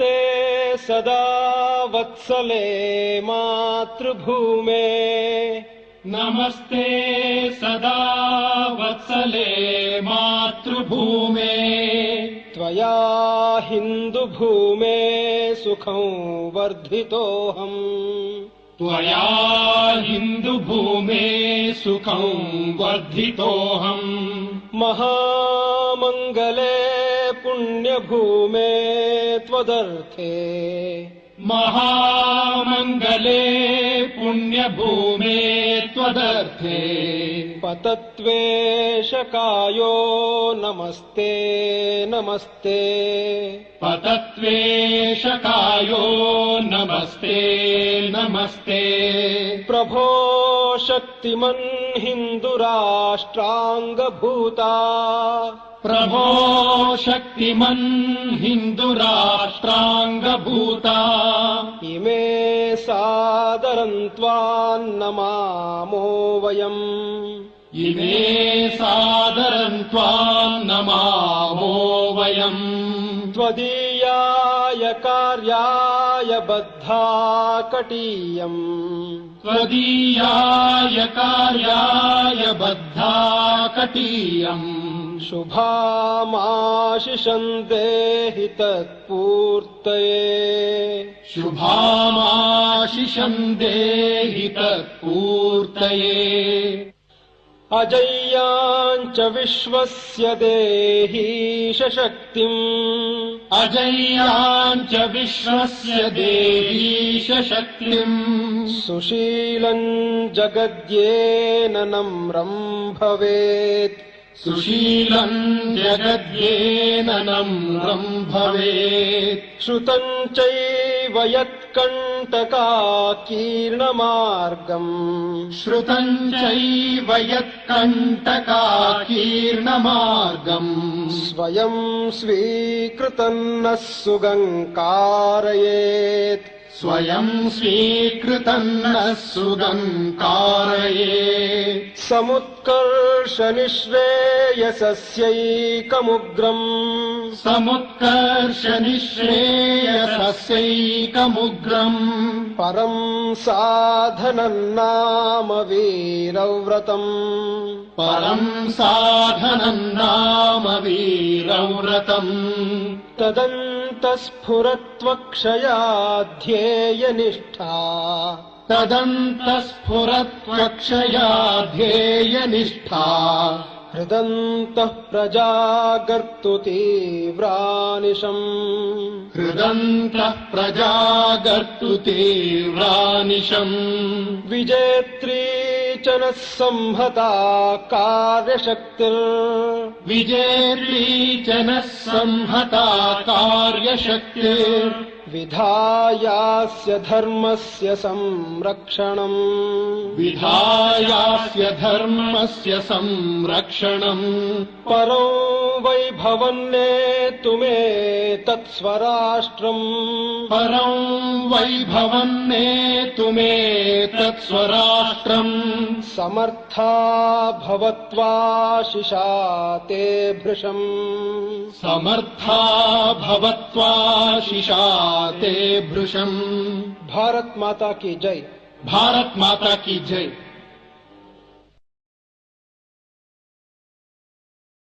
नमस्ते सदा वत्सले मातृभूमे नमस्ते सदा वत्सले मातृभूमे त्वया हिन्दुभूमे सुखं वर्धितोऽहम् त्वया हिन्दुभूमे सुखं वर्धितोऽहम् महामङ्गले पुण्यभूमे त्वदर्थे महामङ्गले पुण्यभूमे त्वदर्थे पतत्वेशकायो नमस्ते नमस्ते पतत्वेशकायो नमस्ते नमस्ते प्रभो शक्तिमन् हिन्दुराष्ट्राङ्गभूता प्रभो शक्तिमन् हिन्दुराष्ट्राङ्गभूता इमे सादरं त्वान्नमामो वयम् इमे सादरं त्वान्नमामो वयम् त्वदीयाय कार्याय बद्धा कटीयम् त्वदीयाय कार्याय बद्धा कटीयम् शुभामाशिषं देहि तत्पूर्तये शुभामाशिषं देहि तत्पूर्तये अजय्याञ्च विश्वस्य देहीश शक्तिम् अजय्याञ्च विश्वस्य देहीश शक्तिम् सुशीलं जगद्येन नम्रं भवेत् सुशीलं जगद्येन नम्रं भवेत् श्रुतं चैव यत्कण्टकाकीर्णमार्गम् श्रुतं चैव यत्कण्टकाकीर्णमार्गम् स्वयं स्वीकृतं नः सुगङ्कारयेत् स्वयं स्वीकृतं नः सुगङ्कारयेत् समुत्कर्षनिःश्रेयसस्यैकमुग्रम् समुत्कर्षनिःश्रेयसस्यैकमुग्रम् परं साधनं नाम वीरव्रतम् परं साधनं नाम वीरव्रतम् तदन्तस्फुरत्वक्षयाध्येयनिष्ठा तदन्तस्फुरत्वक्षया ध्येयनिष्ठा हृदन्तः प्रजागर्तु तीव्रानिशम् हृदन्तः प्रजागर्तु तीव्रानिशम् विजेत्री च नः संहता कार्यशक्तिर् विजेत्री च नः संहता कार्यशक्तिर् विधायास्य धर्मस्य संरक्षणम् विधायास्य धर्मस्य संरक्षणम् परो वैभवन्नेतुमे तत्स्वराष्ट्रम् परं वैभवन्नेतुमे तत्स्वराष्ट्रम् समर्था भवत्वाशिषा ते भृशम् समर्था भवत्वाशिषा ते भृशम् भारत माता की जय। भारत माता की जय।